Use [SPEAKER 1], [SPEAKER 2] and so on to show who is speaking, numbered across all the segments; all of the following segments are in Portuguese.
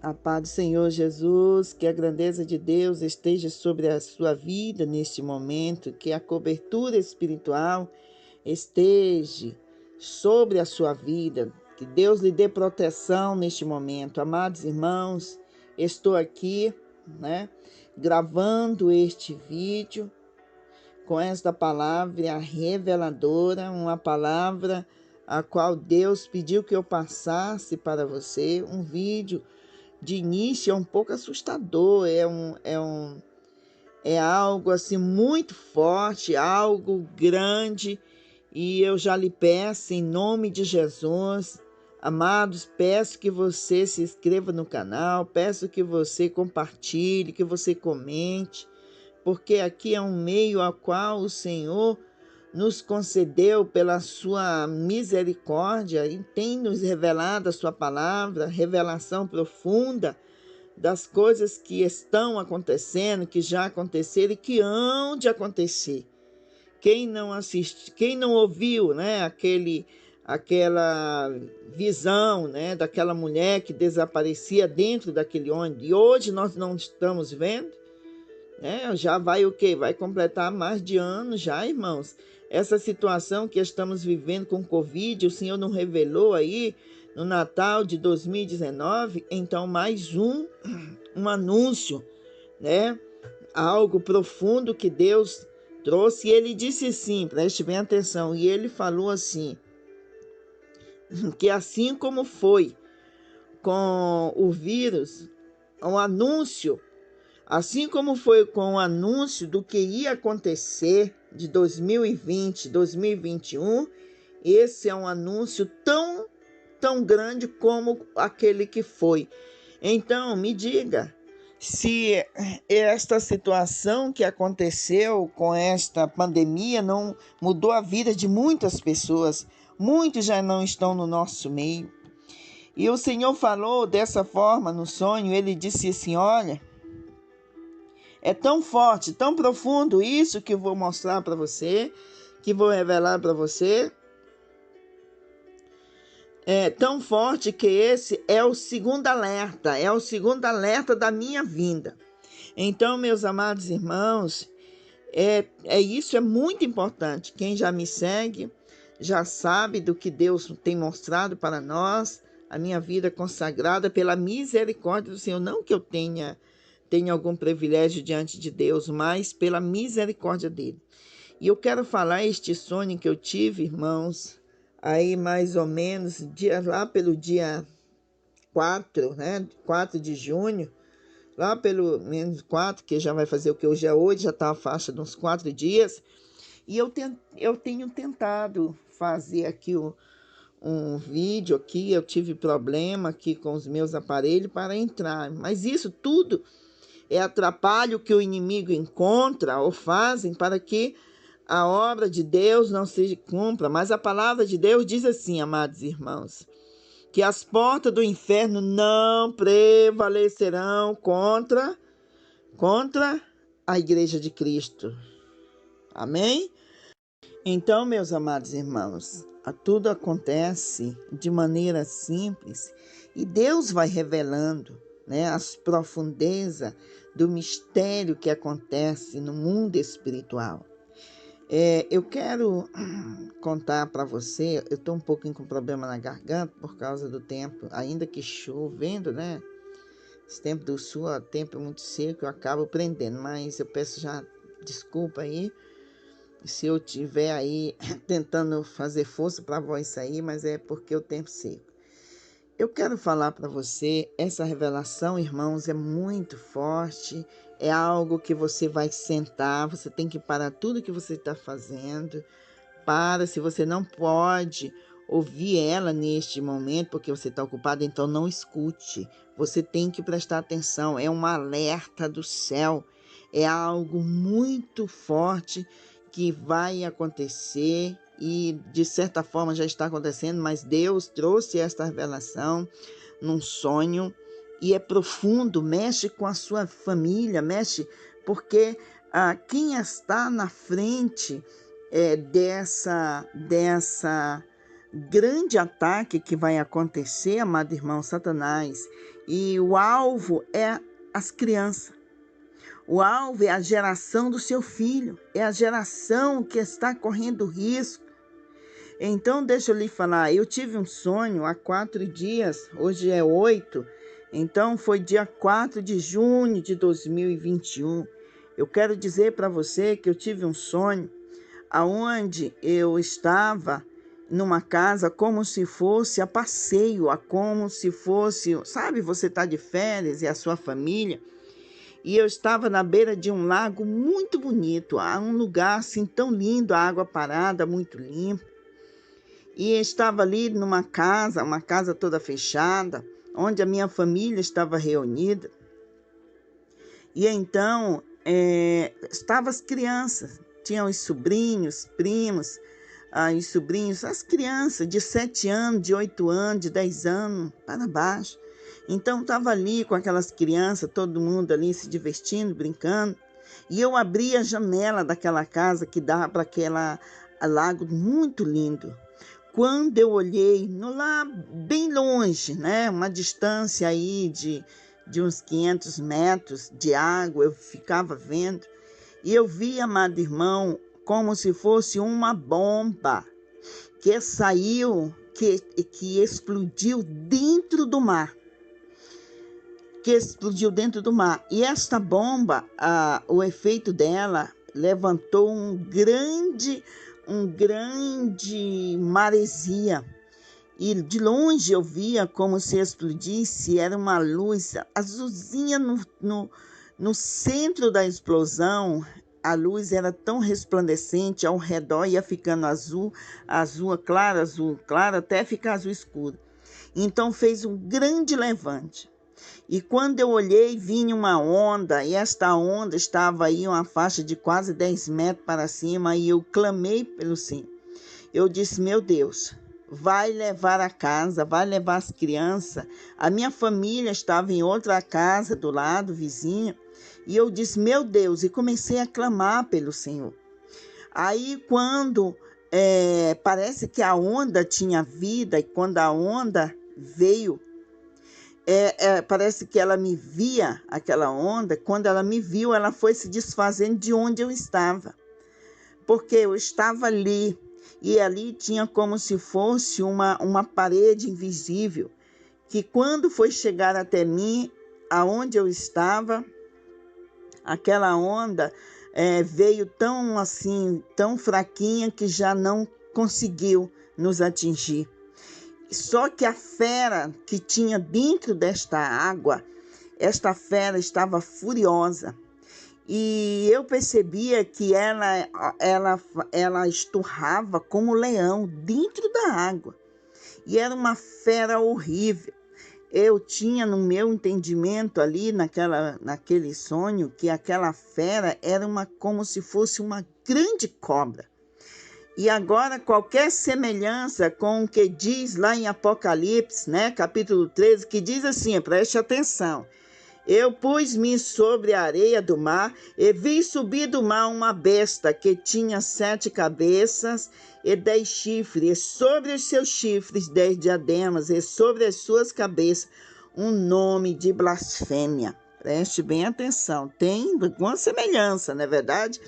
[SPEAKER 1] A paz do Senhor Jesus, que a grandeza de Deus esteja sobre a sua vida neste momento, que a cobertura espiritual esteja sobre a sua vida, que Deus lhe dê proteção neste momento. Amados irmãos, estou aqui, gravando este vídeo com esta palavra reveladora, uma palavra a qual Deus pediu que eu passasse para você, um vídeo de início é um pouco assustador, é algo assim muito forte, algo grande, e eu já lhe peço em nome de Jesus, amados, peço que você se inscreva no canal, peço que você compartilhe, que você comente, porque aqui é um meio ao qual o Senhor nos concedeu pela sua misericórdia e tem nos revelado a sua palavra, revelação profunda das coisas que estão acontecendo, que já aconteceram e que hão de acontecer. Quem não quem não ouviu, aquela visão, daquela mulher que desaparecia dentro daquele ônibus, e hoje nós não estamos vendo, já vai o quê? Vai completar mais de ano já, irmãos. Essa situação que estamos vivendo com Covid, o Senhor não revelou aí no Natal de 2019, então mais um anúncio, algo profundo que Deus trouxe, e ele disse assim, preste bem atenção, e ele falou assim, que assim como foi com o vírus, um anúncio, assim como foi com o anúncio do que ia acontecer de 2020, 2021, esse é um anúncio tão grande como aquele que foi. Então, me diga, se esta situação que aconteceu com esta pandemia não mudou a vida de muitas pessoas, muitos já não estão no nosso meio. E o Senhor falou dessa forma no sonho, ele disse assim, olha, é tão forte, tão profundo isso que eu vou mostrar para você, que vou revelar para você. É tão forte que esse é o segundo alerta da minha vinda. Então, meus amados irmãos, isso é muito importante. Quem já me segue já sabe do que Deus tem mostrado para nós, a minha vida consagrada pela misericórdia do Senhor. Não que eu tenha algum privilégio diante de Deus, mas pela misericórdia dele. E eu quero falar este sonho que eu tive, irmãos, aí mais ou menos, lá pelo dia 4, 4 de junho, lá pelo menos 4, que já vai fazer o que hoje é hoje, já está a faixa de uns 4 dias, e eu tenho tentado fazer aqui um vídeo aqui, eu tive problema aqui com os meus aparelhos para entrar, mas isso tudo é atrapalho que o inimigo encontra ou fazem para que a obra de Deus não se cumpra. Mas a palavra de Deus diz assim, amados irmãos, que as portas do inferno não prevalecerão contra a igreja de Cristo. Amém? Então, meus amados irmãos, tudo acontece de maneira simples e Deus vai revelando, as profundezas do mistério que acontece no mundo espiritual. Eu quero contar para você, eu estou um pouquinho com problema na garganta por causa do tempo, ainda que chovendo, Esse tempo do sul, o tempo é muito seco, eu acabo prendendo, mas eu peço já desculpa aí, se eu estiver aí tentando fazer força para a voz sair, mas é porque o tempo seco. Eu quero falar para você, essa revelação, irmãos, é muito forte, é algo que você vai sentar, você tem que parar tudo que você está fazendo, se você não pode ouvir ela neste momento, porque você está ocupado, então não escute, você tem que prestar atenção, é um alerta do céu, é algo muito forte que vai acontecer, e de certa forma já está acontecendo, mas Deus trouxe esta revelação num sonho e é profundo, mexe com a sua família, mexe porque quem está na frente dessa grande ataque que vai acontecer, amado irmão, Satanás, E o alvo é as crianças. O alvo é a geração do seu filho, é a geração que está correndo risco. Então, deixa eu lhe falar, eu tive um sonho há 4 dias, hoje é 8, então foi dia 4 de junho de 2021. Eu quero dizer para você que eu tive um sonho aonde eu estava numa casa como se fosse a passeio, como se fosse, sabe, você está de férias e a sua família, e eu estava na beira de um lago muito bonito, um lugar assim tão lindo, a água parada, muito limpa, e estava ali numa casa, uma casa toda fechada, onde a minha família estava reunida, e então estavam as crianças, tinham os sobrinhos, primos, os sobrinhos, as crianças de 7 anos, de 8 anos, de 10 anos, para baixo. Então, estava ali com aquelas crianças, todo mundo ali se divertindo, brincando. E eu abri a janela daquela casa que dava para aquele lago muito lindo. Quando eu olhei, lá bem longe, né, uma distância aí de uns 500 metros de água, eu ficava vendo. E eu vi, amado irmão, como se fosse uma bomba que saiu, que explodiu dentro do mar. E esta bomba, o efeito dela levantou um grande maresia. E de longe eu via como se explodisse, era uma luz azulzinha no centro da explosão. A luz era tão resplandecente, ao redor ia ficando azul claro, até ficar azul escuro. Então fez um grande levante. E quando eu olhei, vinha uma onda, e esta onda estava aí uma faixa de quase 10 metros para cima, e eu clamei pelo Senhor. Eu disse, meu Deus, vai levar a casa, vai levar as crianças. A minha família estava em outra casa do lado, vizinha, e eu disse, meu Deus, e comecei a clamar pelo Senhor. Aí quando parece que a onda tinha vida, e quando a onda veio, parece que ela me via, aquela onda, quando ela me viu, ela foi se desfazendo de onde eu estava, porque eu estava ali, e ali tinha como se fosse uma parede invisível, que quando foi chegar até mim, aonde eu estava, aquela onda veio tão fraquinha que já não conseguiu nos atingir. Só que a fera que tinha dentro desta água, esta fera estava furiosa. E eu percebia que ela esturrava como leão dentro da água. E era uma fera horrível. Eu tinha no meu entendimento ali, naquele sonho, que aquela fera era como se fosse uma grande cobra. E agora, qualquer semelhança com o que diz lá em Apocalipse, né, capítulo 13, que diz assim, preste atenção. Eu pus-me sobre a areia do mar e vi subir do mar uma besta que tinha 7 cabeças e 10 chifres, e sobre os seus chifres 10 diademas, e sobre as suas cabeças um nome de blasfêmia. Preste bem atenção, tem alguma semelhança, não é verdade?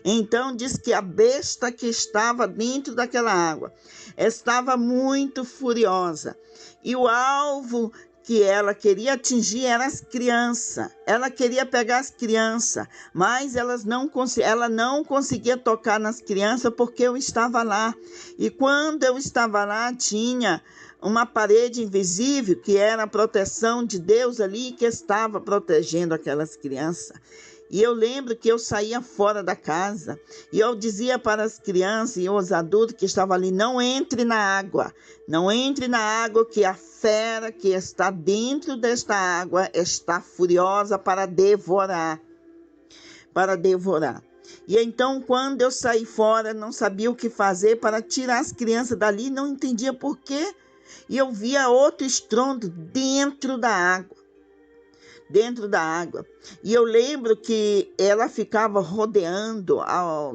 [SPEAKER 1] Então diz que a besta que estava dentro daquela água estava muito furiosa, e o alvo que ela queria atingir eram as crianças. Ela queria pegar as crianças, mas ela não conseguia tocar nas crianças porque eu estava lá. E quando eu estava lá, tinha uma parede invisível que era a proteção de Deus ali, que estava protegendo aquelas crianças. E eu lembro que eu saía fora da casa e eu dizia para as crianças e os adultos que estavam ali, não entre na água, que a fera que está dentro desta água está furiosa para devorar. E então, quando eu saí fora, não sabia o que fazer para tirar as crianças dali, não entendia por quê. E eu via outro estrondo dentro da água. E eu lembro que ela ficava rodeando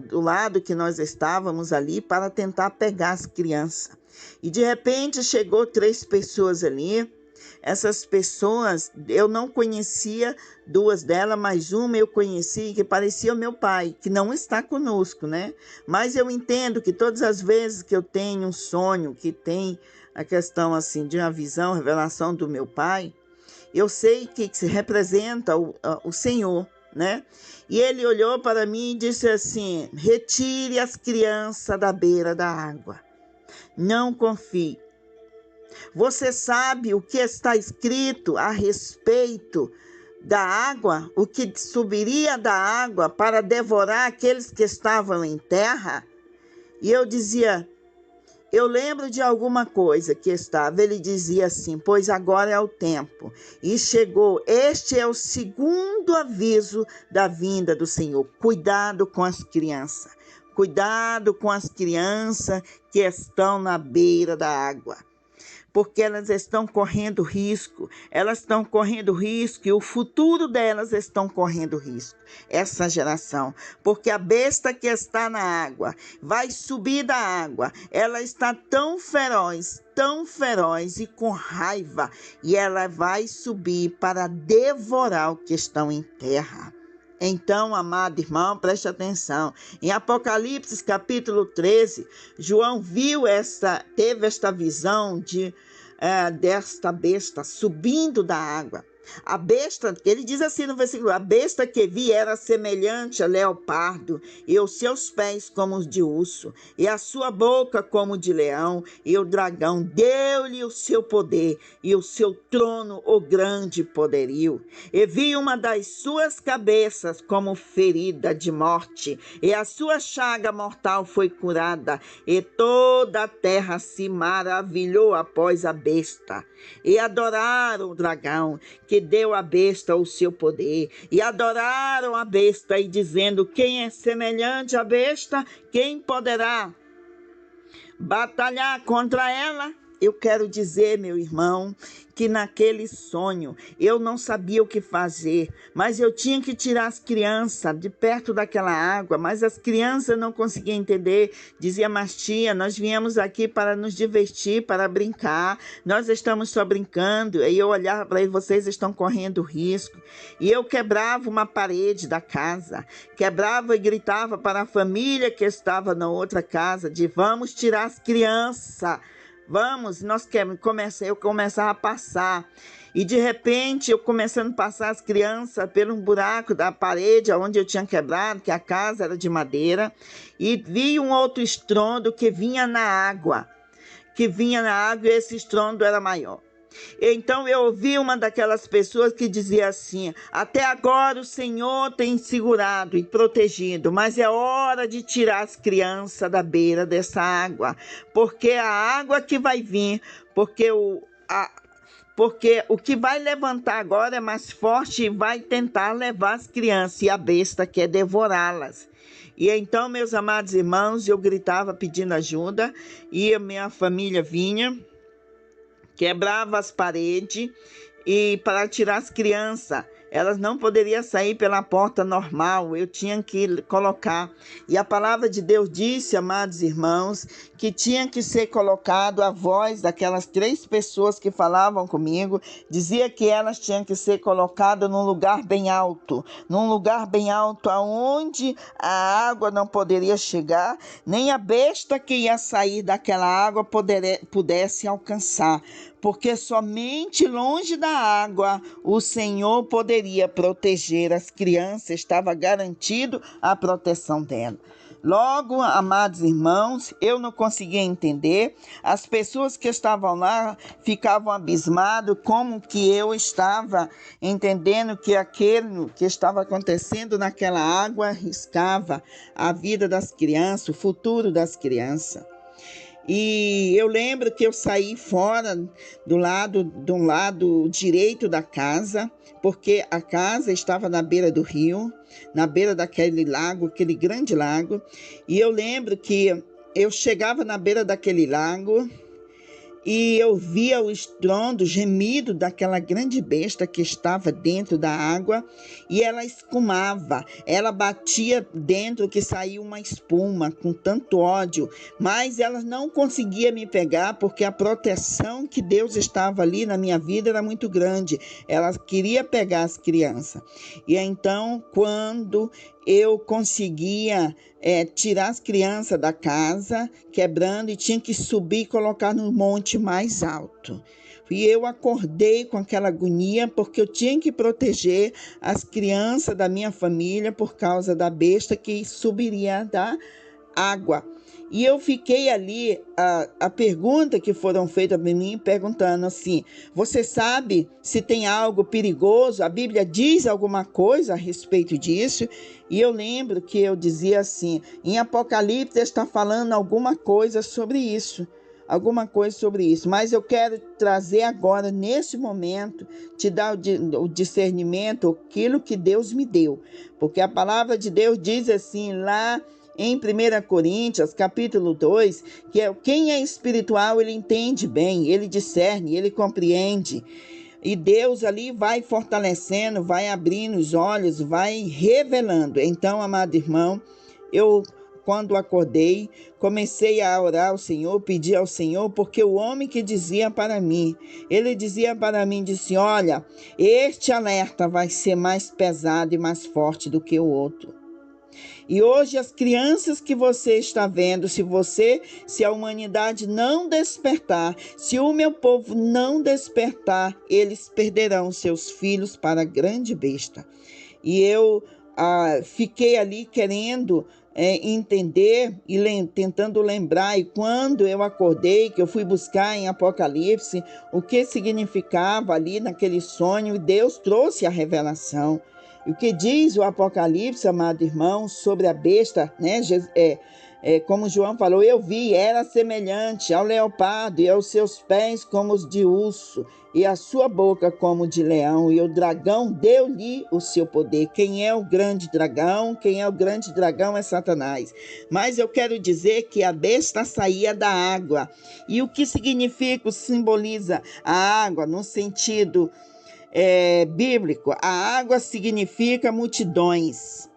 [SPEAKER 1] do lado que nós estávamos ali para tentar pegar as crianças. E de repente chegou 3 pessoas ali Essas pessoas, eu não conhecia duas delas, mas uma eu conheci que parecia o meu pai, que não está conosco, né? Mas eu entendo que todas as vezes que eu tenho um sonho, que tem a questão assim de uma visão, revelação do meu pai, eu sei que se representa o Senhor, né? E ele olhou para mim e disse assim: retire as crianças da beira da água. Não confie. Você sabe o que está escrito a respeito da água, o que subiria da água para devorar aqueles que estavam em terra? E eu dizia: eu lembro de alguma coisa que estava. Ele dizia assim: pois agora é o tempo. E chegou. Este é o segundo aviso da vinda do Senhor. Cuidado com as crianças. Cuidado com as crianças que estão na beira da água. Porque elas estão correndo risco, e o futuro delas estão correndo risco, essa geração. Porque a besta que está na água, vai subir da água, ela está tão feroz e com raiva, e ela vai subir para devorar o que estão em terra. Então, amado irmão, preste atenção. Em Apocalipse, capítulo 13, João teve esta visão desta besta subindo da água. A besta, ele diz assim no versículo: a besta que vi era semelhante a leopardo, e os seus pés como os de urso, e a sua boca como de leão, e o dragão deu-lhe o seu poder, e o seu trono o grande poderio. E vi uma das suas cabeças como ferida de morte, e a sua chaga mortal foi curada, e toda a terra se maravilhou após a besta, e adoraram o dragão, que deu à besta o seu poder, e adoraram a besta, e dizendo: quem é semelhante à besta? Quem poderá batalhar contra ela? Eu quero dizer, meu irmão, que naquele sonho eu não sabia o que fazer, mas eu tinha que tirar as crianças de perto daquela água, mas as crianças não conseguiam entender. Dizia: mas tia, nós viemos aqui para nos divertir, para brincar, nós estamos só brincando. Aí eu olhava para eles: vocês estão correndo risco. E eu quebrava uma parede da casa, quebrava e gritava para a família que estava na outra casa, de: vamos tirar as crianças. Vamos, eu começava a passar, e de repente eu começando a passar as crianças por um buraco da parede onde eu tinha quebrado, que a casa era de madeira, e vi um outro estrondo que vinha na água, e esse estrondo era maior. Então eu ouvi uma daquelas pessoas que dizia assim: até agora o Senhor tem segurado e protegido, mas é hora de tirar as crianças da beira dessa água, porque a água que vai vir, porque o que vai levantar agora é mais forte e vai tentar levar as crianças, e a besta quer devorá-las. E então, meus amados irmãos, eu gritava pedindo ajuda, e a minha família vinha, quebrava as paredes, e para tirar as crianças, elas não poderiam sair pela porta normal, eu tinha que colocar. E a palavra de Deus disse, amados irmãos, que tinha que ser colocado a voz daquelas 3 pessoas que falavam comigo, dizia que elas tinham que ser colocadas num lugar bem alto aonde a água não poderia chegar, nem a besta que ia sair daquela água pudesse alcançar, porque somente longe da água o Senhor poderia proteger as crianças, estava garantido a proteção dela. Logo, amados irmãos, eu não conseguia entender, as pessoas que estavam lá ficavam abismadas como que eu estava entendendo que aquilo que estava acontecendo naquela água arriscava a vida das crianças, o futuro das crianças. E eu lembro que eu saí fora do lado direito da casa, porque a casa estava na beira do rio, na beira daquele lago, aquele grande lago. E eu lembro que eu chegava na beira daquele lago e eu via o estrondo, o gemido daquela grande besta que estava dentro da água, e ela escumava, ela batia dentro que saía uma espuma com tanto ódio, mas ela não conseguia me pegar porque a proteção que Deus estava ali na minha vida era muito grande. Ela queria pegar as crianças. E então, quando eu conseguia tirar as crianças da casa, quebrando, e tinha que subir e colocar no monte mais alto. E eu acordei com aquela agonia, porque eu tinha que proteger as crianças da minha família por causa da besta que subiria da água. E eu fiquei ali, a pergunta que foram feitas para mim, perguntando assim: você sabe se tem algo perigoso? A Bíblia diz alguma coisa a respeito disso? E eu lembro que eu dizia assim: em Apocalipse está falando alguma coisa sobre isso. Mas eu quero trazer agora, nesse momento, te dar o discernimento, aquilo que Deus me deu. Porque a palavra de Deus diz assim, lá em 1 Coríntios, capítulo 2, que quem é espiritual, ele entende bem, ele discerne, ele compreende. E Deus ali vai fortalecendo, vai abrindo os olhos, vai revelando. Então, amado irmão, quando acordei, comecei a orar ao Senhor, pedir ao Senhor, porque o homem que dizia para mim, ele dizia para mim, disse: olha, este alerta vai ser mais pesado e mais forte do que o outro. E hoje as crianças que você está vendo, se a humanidade não despertar, se o meu povo não despertar, eles perderão seus filhos para a grande besta. E eu fiquei ali querendo entender e tentando lembrar, e quando eu acordei, que eu fui buscar em Apocalipse o que significava ali naquele sonho, e Deus trouxe a revelação. E o que diz o Apocalipse, amado irmão, sobre a besta, né? Como João falou, eu vi, era semelhante ao leopardo, e aos seus pés como os de urso, e a sua boca como de leão, e o dragão deu-lhe o seu poder. Quem é o grande dragão? Quem é o grande dragão é Satanás. Mas eu quero dizer que a besta saía da água. E o que significa, simboliza a água no sentido bíblico? A água significa multidões.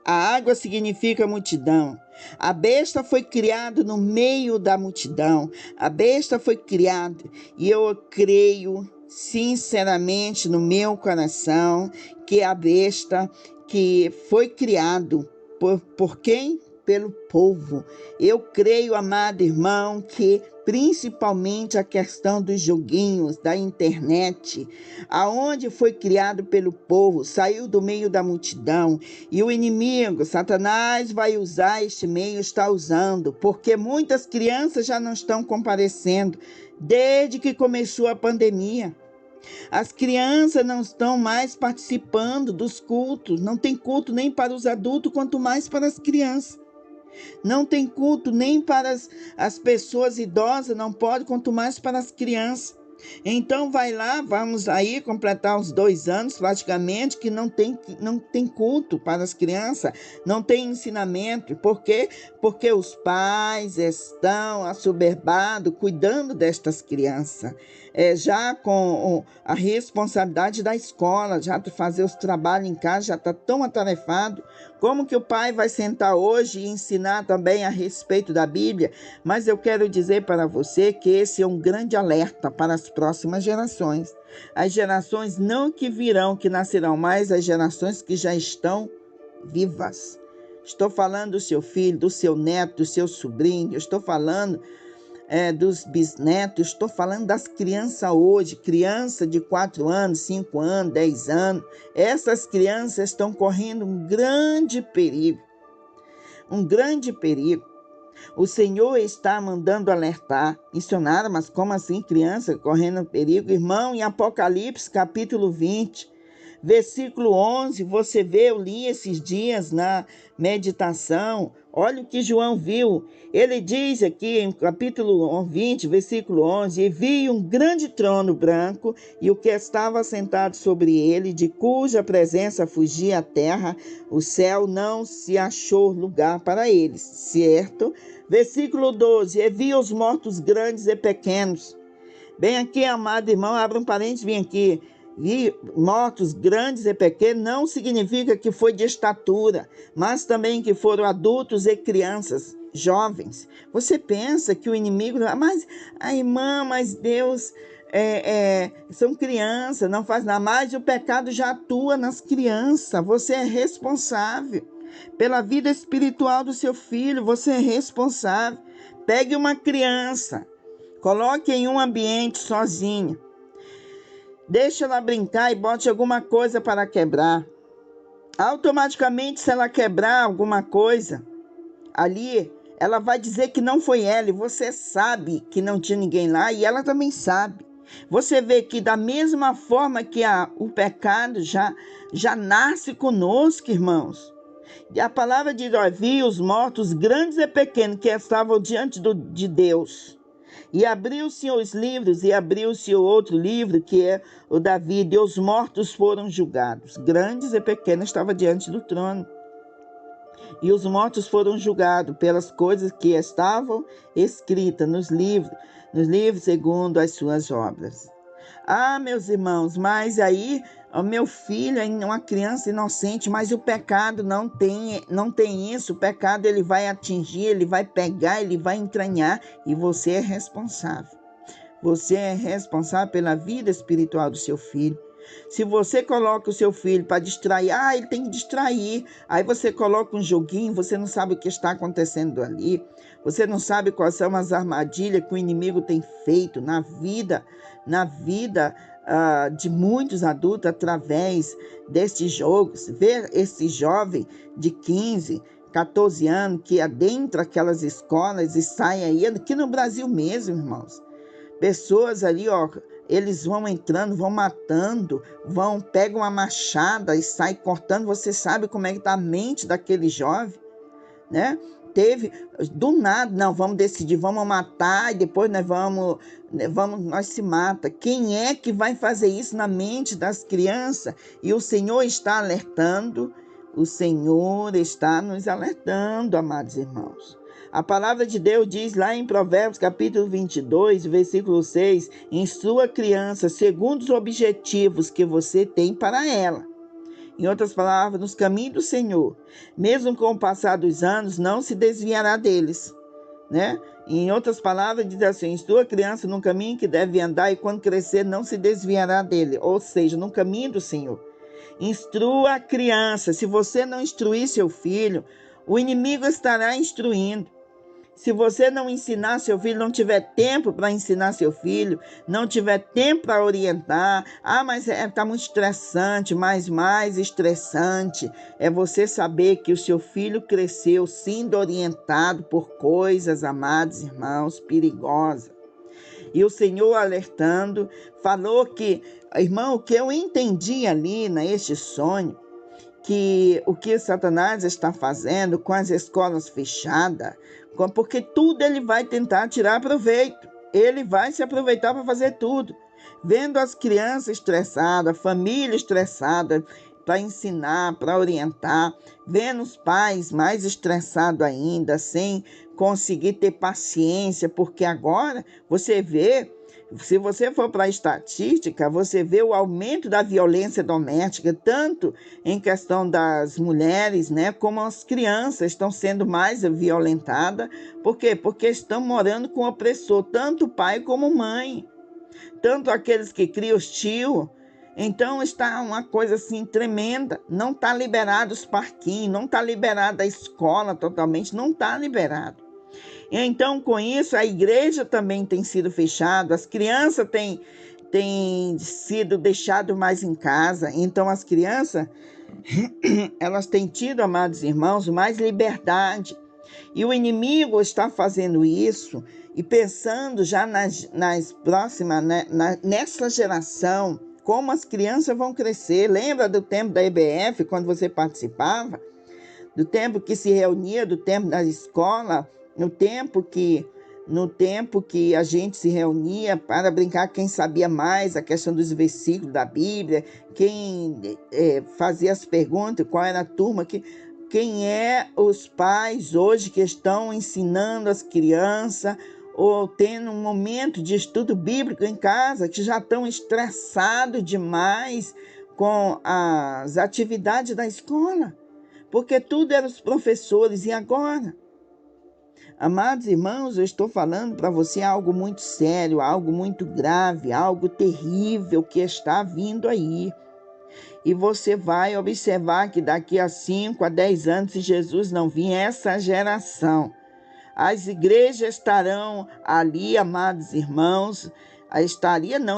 [SPEAKER 1] A água significa multidão. A besta foi criada no meio da multidão. A besta foi criada, e eu creio sinceramente no meu coração que a besta que foi criado por quem? Pelo povo. Eu creio, amado irmão, que principalmente a questão dos joguinhos, da internet, aonde foi criado pelo povo, saiu do meio da multidão, e o inimigo, Satanás, vai usar este meio, está usando, porque muitas crianças já não estão comparecendo desde que começou a pandemia. As crianças não estão mais participando dos cultos, não tem culto nem para os adultos, quanto mais para as crianças. Não tem culto nem para as pessoas idosas, não pode, quanto mais para as crianças. Então vai lá, vamos aí completar os 2 anos praticamente que não tem culto para as crianças, não tem ensinamento. Por quê? Porque os pais estão assoberbados cuidando destas crianças, já com a responsabilidade da escola, já de fazer os trabalhos em casa, já está tão atarefado. Como que o pai vai sentar hoje e ensinar também a respeito da Bíblia? Mas eu quero dizer para você que esse é um grande alerta para as próximas gerações. As gerações não que virão, que nascerão, mas as gerações que já estão vivas. Estou falando do seu filho, do seu neto, do seu sobrinho, estou falando dos bisnetos, estou falando das crianças hoje, criança de 4 anos, 5 anos, 10 anos. Essas crianças estão correndo um grande perigo, O Senhor está mandando alertar. Missionária, mas como assim criança correndo perigo? Irmão, em Apocalipse capítulo 20, Versículo 11, você vê, eu li esses dias na meditação, olha o que João viu. Ele diz aqui em capítulo 20, versículo 11, e vi um grande trono branco e o que estava sentado sobre ele, de cuja presença fugia a terra, o céu não se achou lugar para eles, certo? Versículo 12, e vi os mortos grandes e pequenos. Bem aqui, amado irmão, abra um parênteses, vem aqui. Vi mortos grandes e pequenos não significa que foi de estatura, mas também que foram adultos e crianças, jovens. Você pensa que o inimigo, mas a irmã, mas Deus são crianças, não faz nada, mas o pecado já atua nas crianças. Você é responsável pela vida espiritual do seu filho, você é responsável. Pegue uma criança, coloque em um ambiente sozinha. Deixa ela brincar e bote alguma coisa para quebrar. Automaticamente, se ela quebrar alguma coisa ali, ela vai dizer que não foi ela. E você sabe que não tinha ninguém lá e ela também sabe. Você vê que da mesma forma que o pecado já nasce conosco, irmãos. E a palavra diz, vi os mortos grandes e pequenos que estavam diante de Deus. E abriu-se os livros, e abriu-se o outro livro, que é o da vida, e os mortos foram julgados. Grandes e pequenos estavam diante do trono. E os mortos foram julgados pelas coisas que estavam escritas nos livros segundo as suas obras. Ah, meus irmãos, mas aí o meu filho é uma criança inocente, mas o pecado não tem isso. O pecado ele vai atingir, ele vai pegar, ele vai entranhar e você é responsável. Você é responsável pela vida espiritual do seu filho. Se você coloca o seu filho para distrair, ele tem que distrair. Aí você coloca um joguinho, você não sabe o que está acontecendo ali. Você não sabe quais são as armadilhas que o inimigo tem feito na vida de muitos adultos através destes jogos. Ver esse jovem de 15, 14 anos que adentra aquelas escolas e sai aí, aqui no Brasil mesmo, irmãos. Pessoas ali, eles vão entrando, vão matando, pegam uma machada e saem cortando. Você sabe como é que está a mente daquele jovem, né? Do nada, não, vamos decidir, vamos matar e depois nós se mata. Quem é que vai fazer isso na mente das crianças? E o Senhor está alertando, o Senhor está nos alertando, amados irmãos. A palavra de Deus diz lá em Provérbios, capítulo 22, versículo 6, instrua a criança segundo os objetivos que você tem para ela. Em outras palavras, nos caminhos do Senhor. Mesmo com o passar dos anos, não se desviará deles, né? Em outras palavras, diz assim, instrua a criança no caminho que deve andar e quando crescer não se desviará dele. Ou seja, no caminho do Senhor. Instrua a criança. Se você não instruir seu filho, o inimigo estará instruindo. Se você não ensinar seu filho, não tiver tempo para ensinar seu filho, não tiver tempo para orientar, mas está muito estressante, mais estressante é você saber que o seu filho cresceu sendo orientado por coisas, amados irmãos, perigosas. E o Senhor alertando, falou que, irmão, o que eu entendi ali neste sonho, que o que Satanás está fazendo com as escolas fechadas, porque tudo ele vai tentar tirar proveito. Ele vai se aproveitar para fazer tudo. Vendo as crianças estressadas, a família estressada para ensinar, para orientar. Vendo os pais mais estressados ainda, sem conseguir ter paciência, porque agora você vê, se você for para a estatística, você vê o aumento da violência doméstica, tanto em questão das mulheres, né, como as crianças estão sendo mais violentadas. Por quê? Porque estão morando com o opressor, tanto o pai como mãe, tanto aqueles que criam os tios. Então está uma coisa assim tremenda. Não está liberado os parquinhos, não está liberada a escola totalmente, não está liberado. Então, com isso, a igreja também tem sido fechada, as crianças têm sido deixadas mais em casa. Então, as crianças, elas têm tido, amados irmãos, mais liberdade. E o inimigo está fazendo isso e pensando já nas próximas, né, nessa geração, como as crianças vão crescer. Lembra do tempo da EBF, quando você participava? Do tempo que se reunia, do tempo da escola, no tempo que a gente se reunia para brincar, quem sabia mais a questão dos versículos da Bíblia, quem fazia as perguntas, qual era a turma quem é os pais hoje que estão ensinando as crianças ou tendo um momento de estudo bíblico em casa, que já estão estressados demais com as atividades da escola, porque tudo eram os professores. E agora? Amados irmãos, eu estou falando para você algo muito sério, algo muito grave, algo terrível que está vindo aí. E você vai observar que daqui a 5 a 10 anos, se Jesus não vir, essa geração, as igrejas estarão ali, amados irmãos,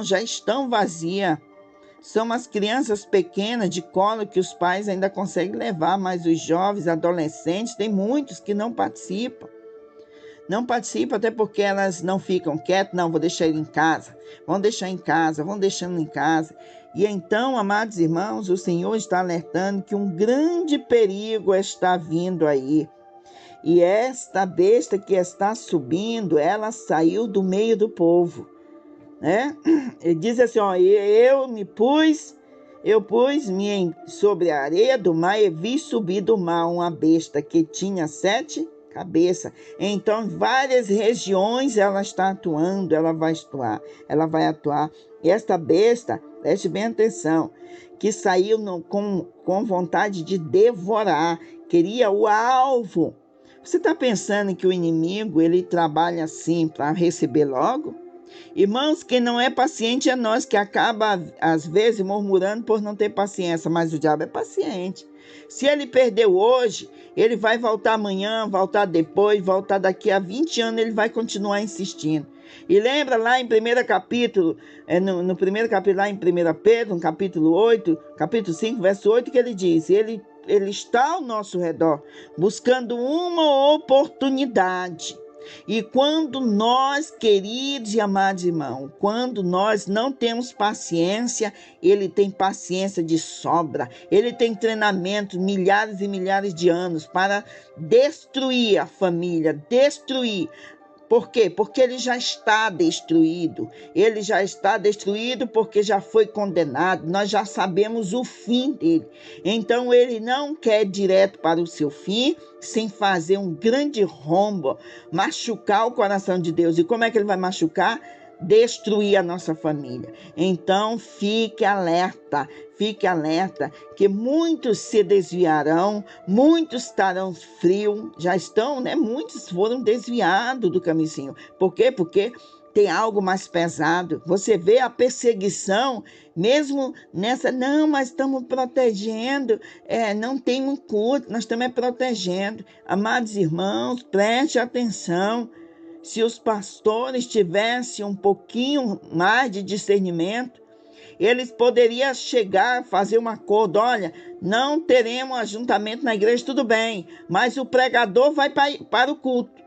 [SPEAKER 1] já estão vazias. São as crianças pequenas de colo que os pais ainda conseguem levar, mas os jovens, adolescentes, tem muitos que não participam. Não participam até porque elas não ficam quietas, não, vou deixar ele em casa, vão deixando em casa. E então, amados irmãos, o Senhor está alertando que um grande perigo está vindo aí. E esta besta que está subindo, ela saiu do meio do povo, né? Ele diz assim, ó, eu pus-me sobre a areia do mar e vi subir do mar uma besta que tinha 7 cabeças. Então, em várias regiões ela está atuando, ela vai atuar. E esta besta, preste bem atenção, que saiu com vontade de devorar, queria o alvo. Você está pensando que o inimigo, ele trabalha assim para receber logo? Irmãos, quem não é paciente é nós, que acaba, às vezes, murmurando por não ter paciência, mas o diabo é paciente. Se ele perdeu hoje, ele vai voltar amanhã, voltar depois, voltar daqui a 20 anos, ele vai continuar insistindo. E lembra lá em primeiro capítulo, no primeiro capítulo lá em 1 Pedro, no capítulo 8, capítulo 5, verso 8, que ele diz, ele está ao nosso redor, buscando uma oportunidade. E quando nós, queridos e amados irmãos, quando nós não temos paciência, ele tem paciência de sobra. Ele tem treinamento, milhares e milhares de anos para destruir a família, destruir. Por quê? Porque ele já está destruído. Ele já está destruído porque já foi condenado. Nós já sabemos o fim dele. Então, ele não quer ir direto para o seu fim sem fazer um grande rombo, machucar o coração de Deus. E como é que ele vai machucar? Destruir a nossa família. Então, fique alerta, que muitos se desviarão, muitos estarão frios, já estão, né? Muitos foram desviados do caminho. Por quê? Porque tem algo mais pesado. Você vê a perseguição, mesmo nessa, não, mas estamos protegendo, não tem um culto, nós estamos protegendo. Amados irmãos, preste atenção. Se os pastores tivessem um pouquinho mais de discernimento, eles poderiam chegar, fazer um acordo, olha, não teremos ajuntamento na igreja, tudo bem, mas o pregador vai para o culto,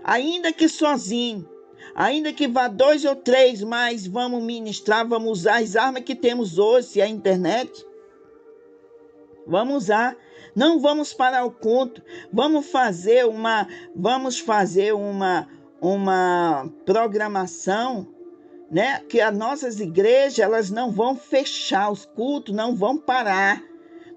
[SPEAKER 1] ainda que sozinho, ainda que vá 2 ou 3, mas vamos ministrar, vamos usar as armas que temos hoje, se é a internet, vamos usar. Não vamos parar o culto, vamos fazer uma programação, né? Que as nossas igrejas, elas não vão fechar, os cultos não vão parar.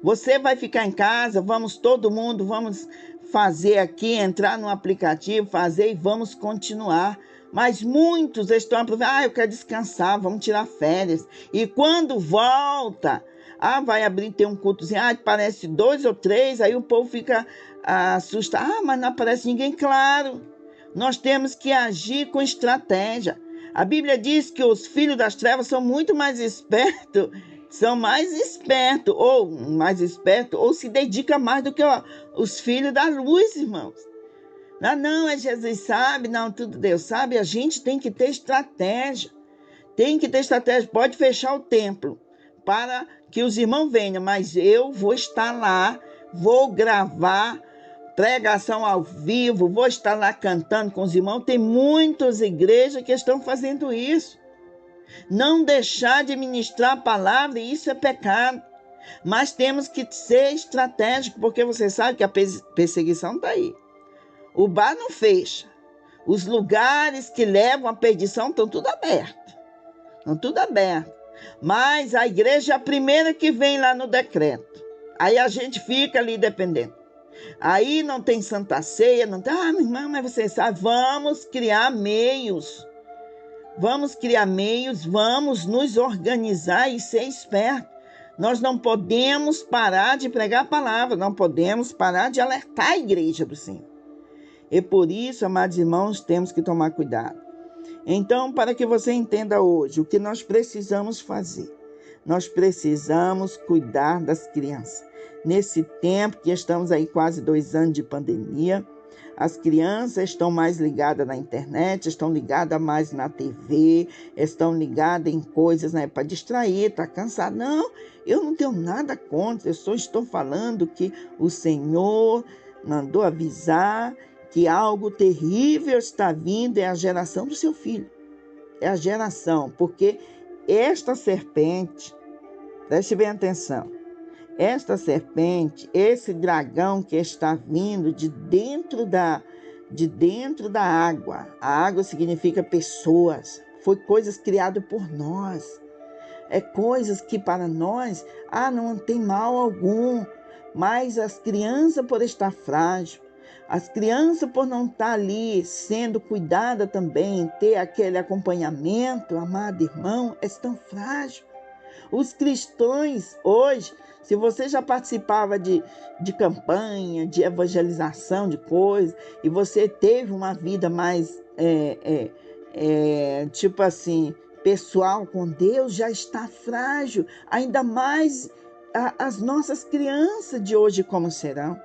[SPEAKER 1] Você vai ficar em casa, todo mundo vamos fazer aqui, entrar no aplicativo, fazer e vamos continuar. Mas muitos estão aproveitando, eu quero descansar, vamos tirar férias. E quando volta, vai abrir, tem um cultozinho, parece 2 ou 3, aí o povo fica assustado, mas não aparece ninguém, claro. Nós temos que agir com estratégia. A Bíblia diz que os filhos das trevas são muito mais espertos, ou se dedicam mais do que os filhos da luz, irmãos. Não, é Jesus sabe, não, tudo Deus sabe. A gente tem que ter estratégia. Pode fechar o templo para que os irmãos venham, mas eu vou estar lá, vou gravar pregação ao vivo, vou estar lá cantando com os irmãos. Tem muitas igrejas que estão fazendo isso. Não deixar de ministrar a palavra, isso é pecado. Mas temos que ser estratégico, porque você sabe que a perseguição está aí. O bar não fecha. Os lugares que levam à perdição estão tudo abertos. Estão tudo aberto. Mas a igreja é a primeira que vem lá no decreto. Aí a gente fica ali dependendo. Aí não tem santa ceia, não tem... Ah, minha irmã, mas você sabe, vamos criar meios. Vamos criar meios, vamos nos organizar e ser espertos. Nós não podemos parar de pregar a palavra, não podemos parar de alertar a igreja do Senhor. E por isso, amados irmãos, temos que tomar cuidado. Então, para que você entenda hoje o que nós precisamos fazer, nós precisamos cuidar das crianças. Nesse tempo que estamos aí quase 2 anos de pandemia, as crianças estão mais ligadas na internet, estão ligadas mais na TV, estão ligadas em coisas, né, para distrair, está cansado. Não, eu não tenho nada contra, eu só estou falando que o Senhor mandou avisar que algo terrível está vindo, é a geração do seu filho. É a geração, porque esta serpente, preste bem atenção, esta serpente, esse dragão que está vindo de dentro da água, a água significa pessoas, foi coisas criadas por nós, é coisas que para nós, não tem mal algum, mas as crianças por estar frágil, as crianças por não estar ali sendo cuidada também, ter aquele acompanhamento, amado irmão, estão frágeis. Os cristãos hoje, se você já participava de campanha, de evangelização, de coisas, e você teve uma vida mais, tipo assim, pessoal com Deus, já está frágil, ainda mais as nossas crianças de hoje como serão.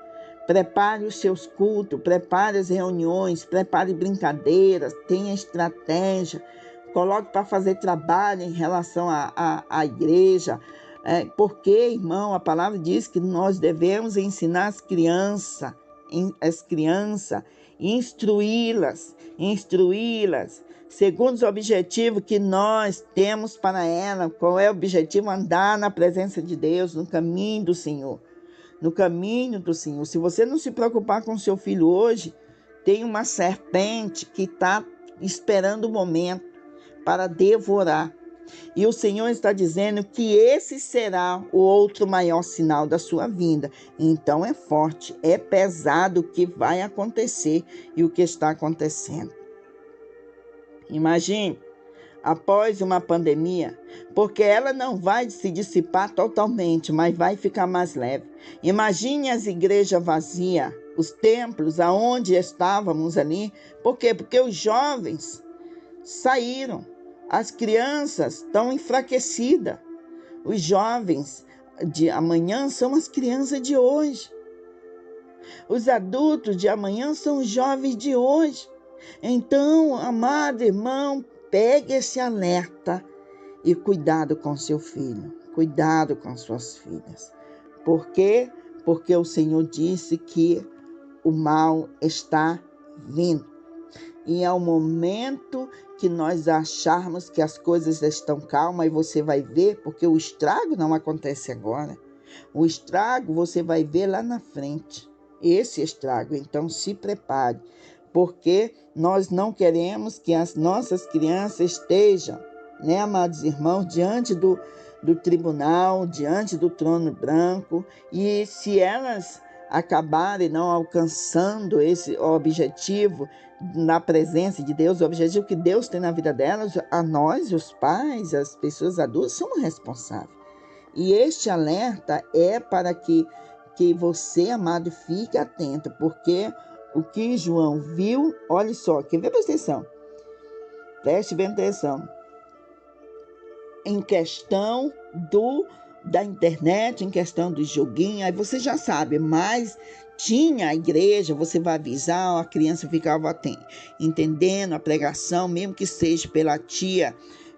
[SPEAKER 1] Prepare os seus cultos, prepare as reuniões, prepare brincadeiras, tenha estratégia, coloque para fazer trabalho em relação à igreja, porque, irmão, a palavra diz que nós devemos ensinar as crianças, instruí-las, segundo os objetivos que nós temos para ela. Qual é o objetivo? Andar na presença de Deus, no caminho do Senhor. No caminho do Senhor. Se você não se preocupar com seu filho hoje, tem uma serpente que está esperando o momento para devorar. E o Senhor está dizendo que esse será o outro maior sinal da sua vinda. Então é forte, é pesado o que vai acontecer e o que está acontecendo. Imagine, após uma pandemia, porque ela não vai se dissipar totalmente, mas vai ficar mais leve. Imagine as igrejas vazias, os templos aonde estávamos ali. Por quê? Porque os jovens saíram, as crianças estão enfraquecidas. Os jovens de amanhã são as crianças de hoje. Os adultos de amanhã são os jovens de hoje. Então, amado irmão, pegue esse alerta e cuidado com seu filho, cuidado com suas filhas. Por quê? Porque o Senhor disse que o mal está vindo. E é o momento que nós acharmos que as coisas estão calmas e você vai ver, porque o estrago não acontece agora. O estrago você vai ver lá na frente, esse estrago. Então se prepare, porque nós não queremos que as nossas crianças estejam, amados irmãos, diante do tribunal, diante do trono branco, e se elas acabarem não alcançando esse objetivo na presença de Deus, o objetivo que Deus tem na vida delas, a nós, os pais, as pessoas adultas, somos responsáveis. E este alerta é para que você, amado, fique atento, porque o que João viu, olha só, quer ver? Presta atenção. Preste bem atenção. Em questão da internet, em questão do joguinho, aí você já sabe, mas tinha a igreja, você vai avisar, a criança ficava entendendo a pregação, mesmo que seja pela tia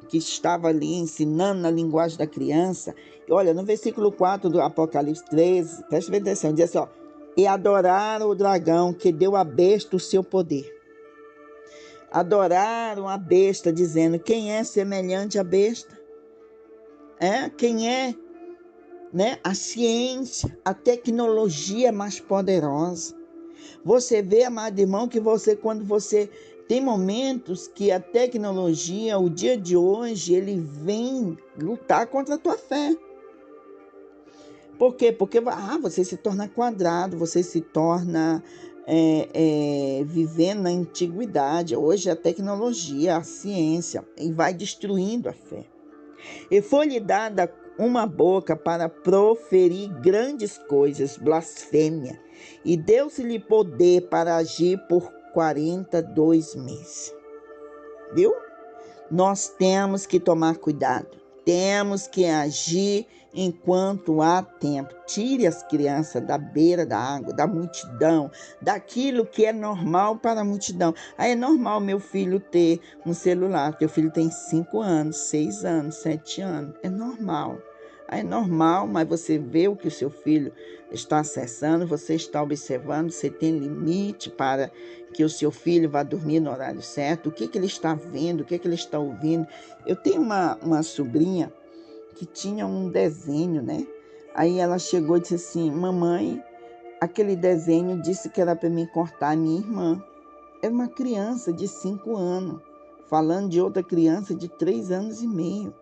[SPEAKER 1] que estava ali ensinando na linguagem da criança. E olha, no versículo 4 do Apocalipse 13, preste bem atenção, diz assim, e adoraram o dragão que deu à besta o seu poder. Adoraram a besta, dizendo: quem é semelhante à besta? Quem é, né? A ciência, a tecnologia mais poderosa. Você vê, amado irmão, que quando você tem momentos que a tecnologia, o dia de hoje, ele vem lutar contra a tua fé. Por quê? Porque você se torna quadrado, você se torna vivendo na antiguidade. Hoje a tecnologia, a ciência, e vai destruindo a fé. E foi-lhe dada uma boca para proferir grandes coisas, blasfêmia, e deu-se-lhe poder para agir por 42 meses. Viu? Nós temos que tomar cuidado, temos que agir enquanto há tempo. Tire as crianças da beira da água, da multidão, daquilo que é normal para a multidão. Aí é normal meu filho ter um celular. Teu filho tem 5 anos, 6 anos, 7 anos. É normal. Aí é normal, mas você vê o que o seu filho está acessando, você está observando, você tem limite para que o seu filho vá dormir no horário certo, o que ele está vendo, o que ele está ouvindo. Eu tenho uma sobrinha que tinha um desenho, né? Aí ela chegou e disse assim: mamãe, aquele desenho disse que era para mim cortar a minha irmã. Era uma criança de 5 anos, falando de outra criança de 3 anos e meio.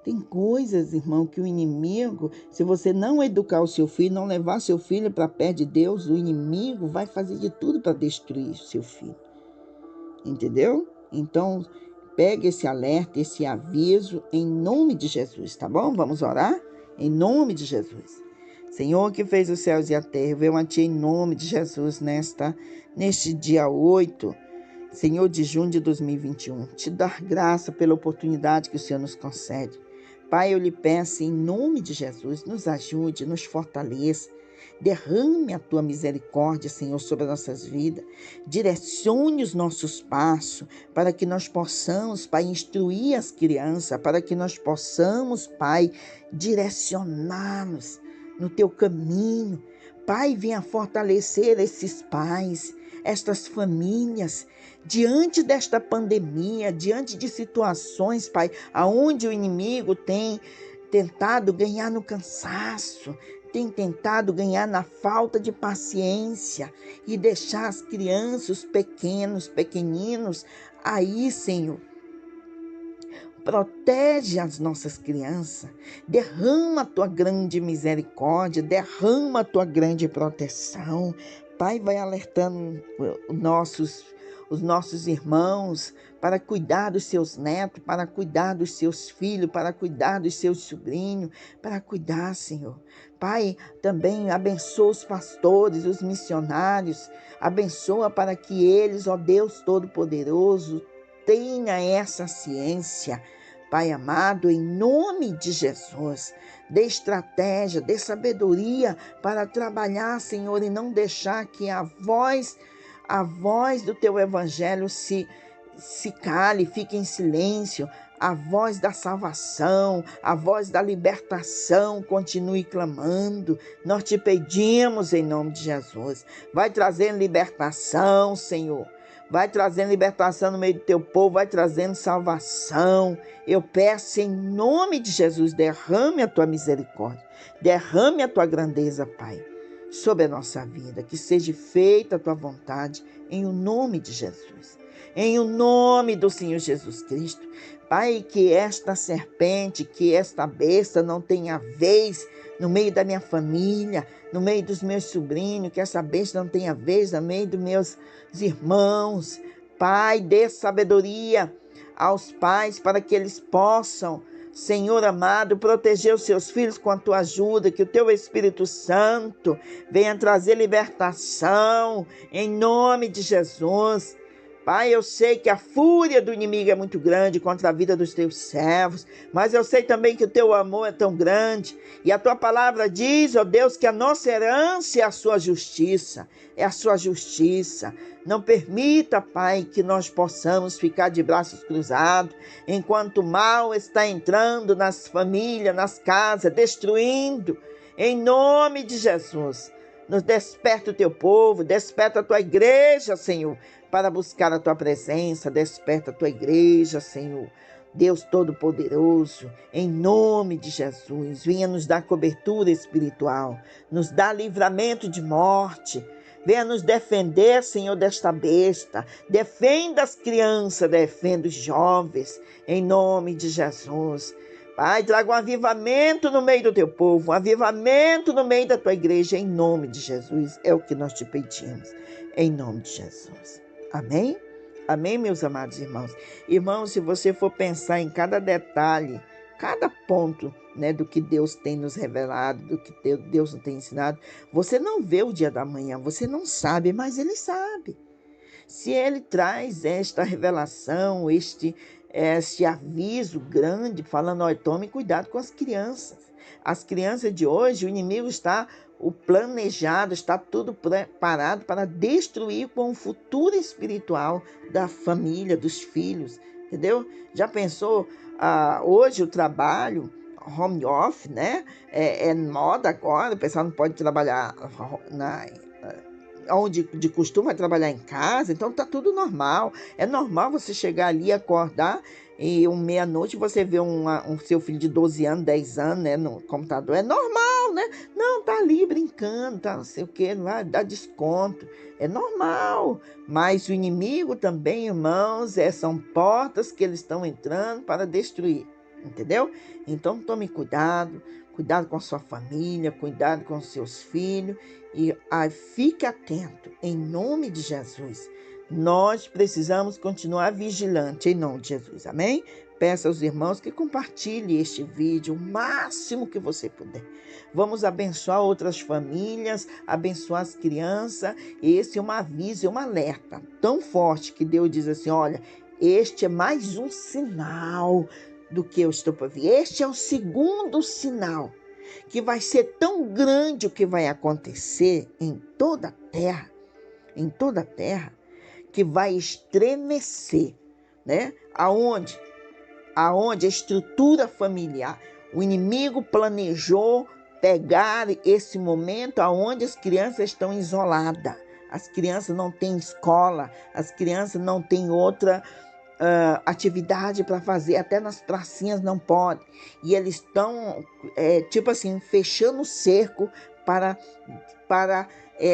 [SPEAKER 1] Tem coisas, irmão, que o inimigo, se você não educar o seu filho, não levar seu filho para perto de Deus, o inimigo vai fazer de tudo para destruir o seu filho. Entendeu? Então, pegue esse alerta, esse aviso, em nome de Jesus, tá bom? Vamos orar? Em nome de Jesus. Senhor, que fez os céus e a terra, eu venho a Ti em nome de Jesus neste dia 8, Senhor, de junho de 2021. Te dar graça pela oportunidade que o Senhor nos concede. Pai, eu lhe peço em nome de Jesus, nos ajude, nos fortaleça. Derrame a tua misericórdia, Senhor, sobre as nossas vidas. Direcione os nossos passos para que nós possamos, Pai, instruir as crianças, para que nós possamos, Pai, direcioná-los no teu caminho. Pai, venha fortalecer esses pais, estas famílias, diante desta pandemia, diante de situações, Pai, aonde o inimigo tem tentado ganhar no cansaço, tem tentado ganhar na falta de paciência e deixar as crianças, pequeninos, aí, Senhor. Protege as nossas crianças, derrama a tua grande misericórdia, derrama a tua grande proteção. Pai, vai alertando os nossos irmãos para cuidar dos seus netos, para cuidar dos seus filhos, para cuidar dos seus sobrinhos, para cuidar, Senhor. Pai, também abençoa os pastores, os missionários, abençoa para que eles, ó Deus Todo-Poderoso, tenha essa ciência, Pai amado, em nome de Jesus. Dê estratégia, dê sabedoria para trabalhar, Senhor, e não deixar que a voz do teu evangelho se cale, fique em silêncio. A voz da salvação, a voz da libertação continue clamando. Nós te pedimos em nome de Jesus. Vai trazendo libertação, Senhor. Vai trazendo libertação no meio do teu povo, vai trazendo salvação. Eu peço em nome de Jesus, derrame a tua misericórdia, derrame a tua grandeza, Pai, sobre a nossa vida. Que seja feita a tua vontade, em o nome de Jesus. Em o nome do Senhor Jesus Cristo. Pai, que esta serpente, que esta besta não tenha vez no meio da minha família, no meio dos meus sobrinhos, que essa besta não tenha vez no meio dos meus irmãos. Pai, dê sabedoria aos pais para que eles possam, Senhor amado, proteger os seus filhos com a tua ajuda, que o teu Espírito Santo venha trazer libertação, em nome de Jesus. Pai, eu sei que a fúria do inimigo é muito grande contra a vida dos teus servos, mas eu sei também que o teu amor é tão grande, e a tua palavra diz, ó Deus, que a nossa herança é a sua justiça, Não permita, Pai, que nós possamos ficar de braços cruzados, enquanto o mal está entrando nas famílias, nas casas, destruindo, em nome de Jesus. Nos desperta o teu povo, desperta a tua igreja, Senhor, para buscar a tua presença. Desperta a tua igreja, Senhor. Deus Todo-Poderoso, em nome de Jesus, venha nos dar cobertura espiritual, nos dá livramento de morte. Venha nos defender, Senhor, desta besta. Defenda as crianças, defenda os jovens, em nome de Jesus. Pai, traga um avivamento no meio do teu povo, um avivamento no meio da tua igreja, em nome de Jesus. É o que nós te pedimos, em nome de Jesus. Amém? Amém, meus amados irmãos? Irmãos, se você for pensar em cada detalhe, cada ponto, né, do que Deus tem nos revelado, do que Deus nos tem ensinado, você não vê o dia da manhã, você não sabe, mas Ele sabe. Se Ele traz esta revelação, este aviso grande, falando, olha, tome cuidado com as crianças. As crianças de hoje, o inimigo está planejado, está tudo preparado para destruir com o futuro espiritual da família, dos filhos, entendeu? Já pensou, hoje o trabalho, home office, né? É moda agora, o pessoal não pode trabalhar onde de costume vai trabalhar em casa, então tá tudo normal. É normal você chegar ali, acordar e meia-noite você vê um seu filho de 12 anos, 10 anos, né, no computador. É normal, né? Não, tá ali brincando, tá não sei o que, não vai dar desconto. É normal. Mas o inimigo também, irmãos, são portas que eles estão entrando para destruir. Entendeu? Então tome cuidado com a sua família, cuidado com os seus filhos e fique atento, em nome de Jesus. Nós precisamos continuar vigilante, em nome de Jesus, amém? Peço aos irmãos que compartilhem este vídeo o máximo que você puder. Vamos abençoar outras famílias, abençoar as crianças. Esse é um aviso, é um alerta tão forte que Deus diz assim, olha, este é mais um sinal do que eu estou para vir. Este é o segundo sinal, que vai ser tão grande o que vai acontecer em toda a terra, que vai estremecer, né? Aonde a estrutura familiar, o inimigo planejou pegar esse momento aonde as crianças estão isoladas, as crianças não têm escola, as crianças não têm outra atividade para fazer, até nas pracinhas não pode. E eles estão, tipo assim, fechando o cerco para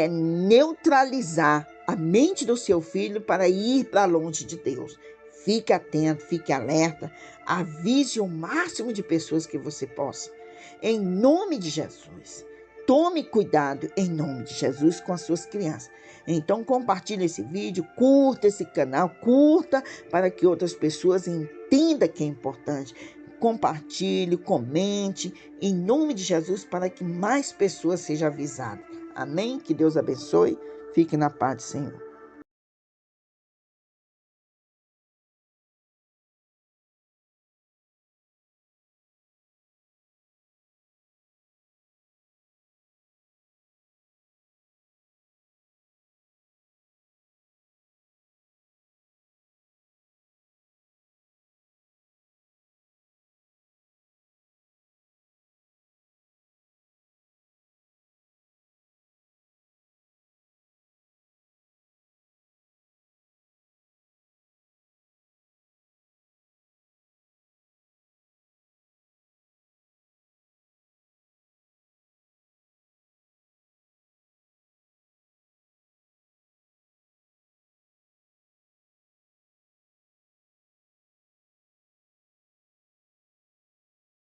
[SPEAKER 1] neutralizar a mente do seu filho para ir para longe de Deus. Fique atento, fique alerta, avise o máximo de pessoas que você possa. Em nome de Jesus. Tome cuidado, em nome de Jesus, com as suas crianças. Então, compartilhe esse vídeo, curta esse canal, curta para que outras pessoas entendam que é importante. Compartilhe, comente, em nome de Jesus, para que mais pessoas sejam avisadas. Amém? Que Deus abençoe. Fique na paz do Senhor.